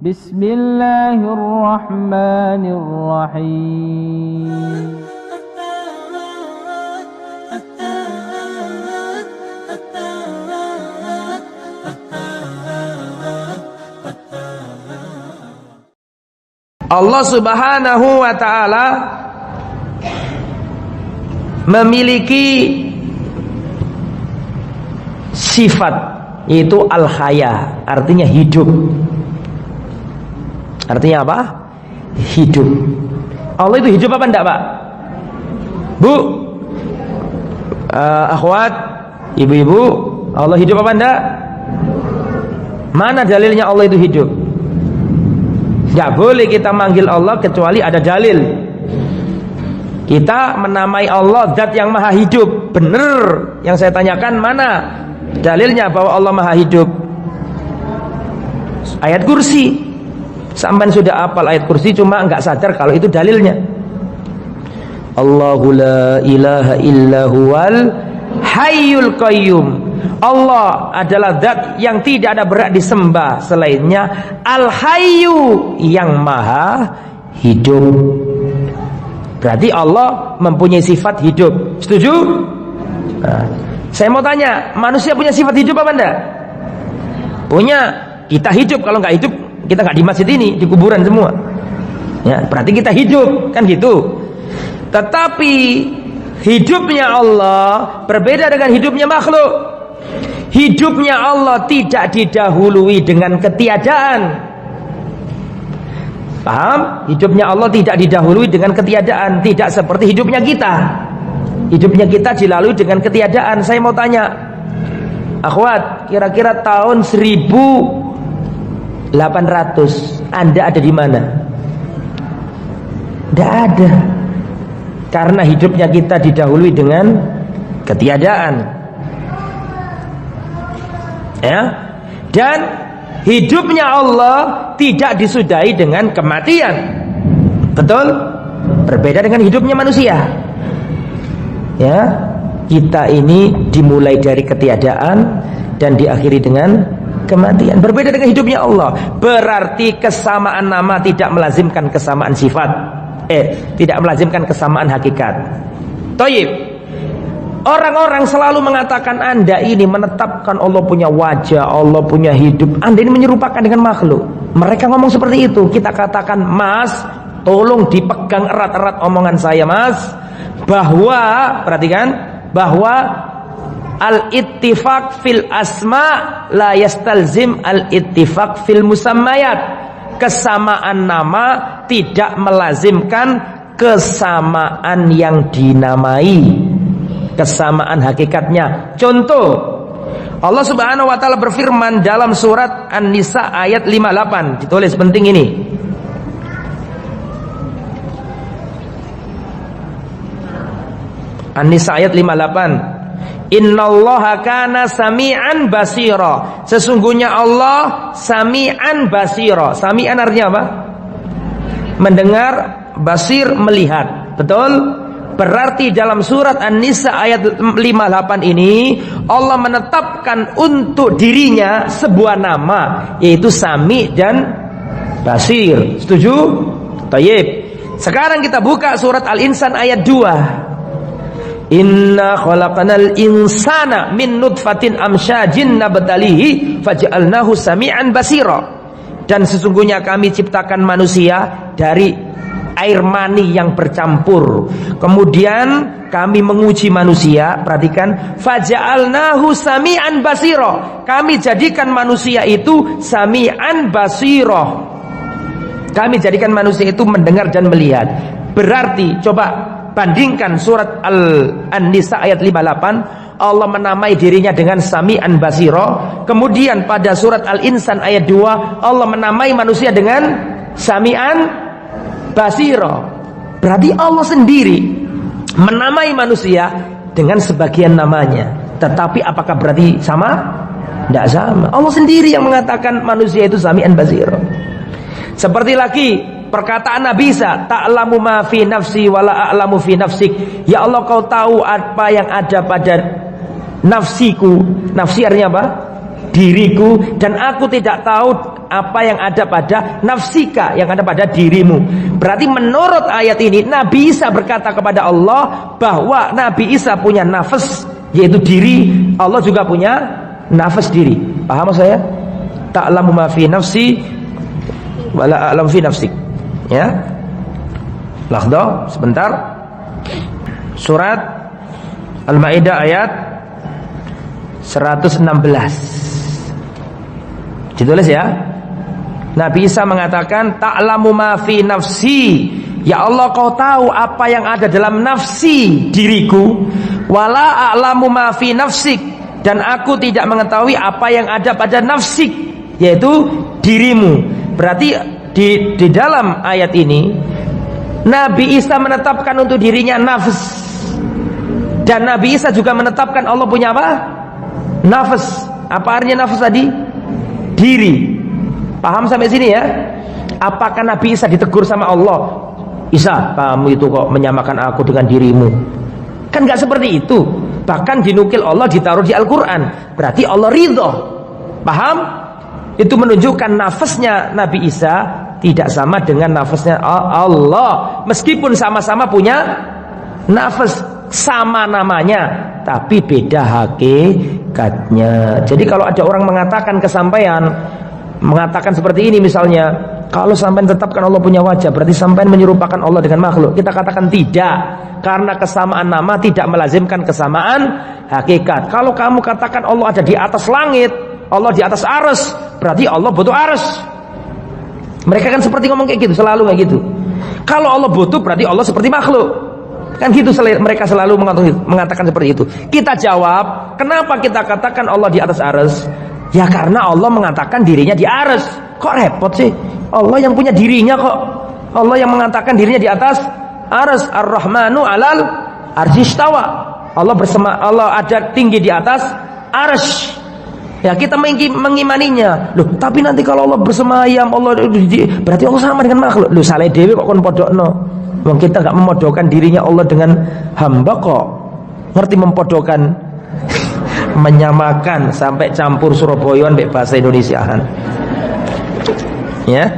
Bismillahirrahmanirrahim. Allah Subhanahu wa ta'ala memiliki sifat, yaitu al-haya, artinya hidup. Artinya apa? Hidup. Allah itu hidup apa enggak, Pak? Bu, akhwat, ibu-ibu, Allah hidup apa enggak? Mana dalilnya Allah itu hidup? Tidak boleh kita manggil Allah kecuali ada dalil. Kita menamai Allah zat yang maha hidup. Benar yang saya tanyakan, mana dalilnya bahwa Allah maha hidup? Ayat kursi. Sampai sudah hafal ayat kursi, cuma enggak sadar kalau itu dalilnya. Allahu la ilaha illa huwal hayyul qayyum. Allah adalah zat yang tidak ada berhak disembah selainnya, Al-Hayyu, yang maha hidup. Berarti Allah mempunyai sifat hidup. Setuju? Nah, saya mau tanya, manusia punya sifat hidup apa enggak? Punya. Kita hidup. Kalau enggak hidup, kita enggak di masjid ini, di kuburan semua. Ya, berarti kita hidup, kan gitu. Tetapi hidupnya Allah berbeda dengan hidupnya makhluk. Hidupnya Allah tidak didahului dengan ketiadaan. Paham? Hidupnya Allah tidak didahului dengan ketiadaan. Tidak seperti hidupnya kita. Hidupnya kita dilalui dengan ketiadaan. Saya mau tanya, akhwat, kira-kira tahun 1800 Anda ada di mana? Tidak ada. Karena hidupnya kita didahului dengan ketiadaan. Ya, dan hidupnya Allah tidak disudahi dengan kematian. Betul? Berbeda dengan hidupnya manusia. Ya, kita ini dimulai dari ketiadaan dan diakhiri dengan kematian. Berbeda dengan hidupnya Allah. Berarti kesamaan nama tidak melazimkan kesamaan sifat. Tidak melazimkan kesamaan hakikat. Thayyib. Orang-orang selalu mengatakan Anda ini menetapkan Allah punya wajah, Allah punya hidup, Anda ini menyerupakan dengan makhluk. Mereka ngomong seperti itu. Kita katakan, Mas, tolong dipegang erat-erat omongan saya, Mas, bahwa, perhatikan, bahwa al-ittifaq fil asma la yastalzim al-ittifaq fil musammayat. Kesamaan nama tidak melazimkan kesamaan yang dinamai, kesamaan hakikatnya. Contoh, Allah Subhanahu wa ta'ala berfirman dalam surat An-Nisa ayat 58. Ditulis penting ini. An-Nisa ayat 58. Innallaha kana sami'an basira. Sesungguhnya Allah sami'an basira. Sami'an artinya apa? Mendengar, basir melihat. Betul? Berarti dalam surat An-Nisa ayat 58 ini Allah menetapkan untuk dirinya sebuah nama, yaitu Sami dan Basir. Setuju? Tayyib. Sekarang kita buka surat Al-Insan ayat 2. Inna khalaqanal insana min nutfatin amsyajin nabtalihi faj'alnahu sami'an basira. Dan sesungguhnya kami ciptakan manusia dari air mani yang bercampur. Kemudian kami menguji manusia. Perhatikan, faja'alnahu sami'an basira. Kami jadikan manusia itu sami'an basira. Kami jadikan manusia itu mendengar dan melihat. Berarti coba bandingkan surat An-Nisa ayat 58, Allah menamai dirinya dengan sami'an basira. Kemudian pada surat Al-Insan ayat 2 Allah menamai manusia dengan sami'an basira. Berarti Allah sendiri menamai manusia dengan sebagian namanya. Tetapi apakah berarti sama? Tidak sama. Allah sendiri yang mengatakan manusia itu sami'an basira. Seperti lagi perkataan Nabi Isa, ta'lamu ma fi nafsi wa la a'lamu fi nafsik. Ya Allah, kau tahu apa yang ada pada nafsiku. Nafsi artinya apa? Diriku. Dan aku tidak tahu apa yang ada pada nafsika, yang ada pada dirimu. Berarti menurut ayat ini Nabi Isa berkata kepada Allah bahwa Nabi Isa punya nafas, yaitu diri. Allah juga punya nafas diri. Paham saya? Ta'lamu ma fi nafsi wala a'lamu fi nafsik. Ya. Lahdha sebentar. Surat Al-Maidah ayat 116. Ditulis ya. Nabi Isa mengatakan, ta'lamu ma fi nafsi, ya Allah kau tahu apa yang ada dalam nafsi diriku, wala a'lamu ma fi nafsik, dan aku tidak mengetahui apa yang ada pada nafsik, yaitu dirimu. Berarti di dalam ayat ini Nabi Isa menetapkan untuk dirinya nafs, dan Nabi Isa juga menetapkan Allah punya apa? Nafas. Apa artinya nafas tadi? Diri. Paham sampai sini ya? Apakah Nabi Isa ditegur sama Allah? Isa, kamu itu kok menyamakan aku dengan dirimu? Kan gak seperti itu. Bahkan dinukil Allah, ditaruh di Al-Quran. Berarti Allah ridho. Paham? Itu menunjukkan nafasnya Nabi Isa tidak sama dengan nafasnya Allah. Meskipun sama-sama punya nafas, sama namanya, tapi beda hakikatnya. Jadi kalau ada orang mengatakan kesampaian, mengatakan seperti ini misalnya, kalau sampean tetapkan Allah punya wajah, berarti sampean menyerupakan Allah dengan makhluk. Kita katakan tidak, karena kesamaan nama tidak melazimkan kesamaan hakikat. Kalau kamu katakan Allah ada di atas langit, Allah di atas arsy, berarti Allah butuh arsy. Mereka kan seperti ngomong kayak gitu, selalu kayak gitu. Kalau Allah butuh, berarti Allah seperti makhluk. Kan gitu mereka selalu mengatakan seperti itu. Kita jawab, kenapa kita katakan Allah di atas arsy? Ya karena Allah mengatakan dirinya di arsy. Kok repot sih? Allah yang punya dirinya kok. Allah yang mengatakan dirinya di atas arsy. Ar-Rahmanu 'alal arsy istawa. Allah ada tinggi di atas arsy. Ya kita mengimaninya. Loh, tapi nanti kalau Allah bersemayam, Allah berarti Allah sama dengan makhluk. Loh, saleh dhewe kok kon podokno. Wong kita gak memodokkan dirinya Allah dengan hamba kok. Ngerti mempodokan, menyamakan sampai campur Surabayaan mbek bahasa Indonesiaan. Ya.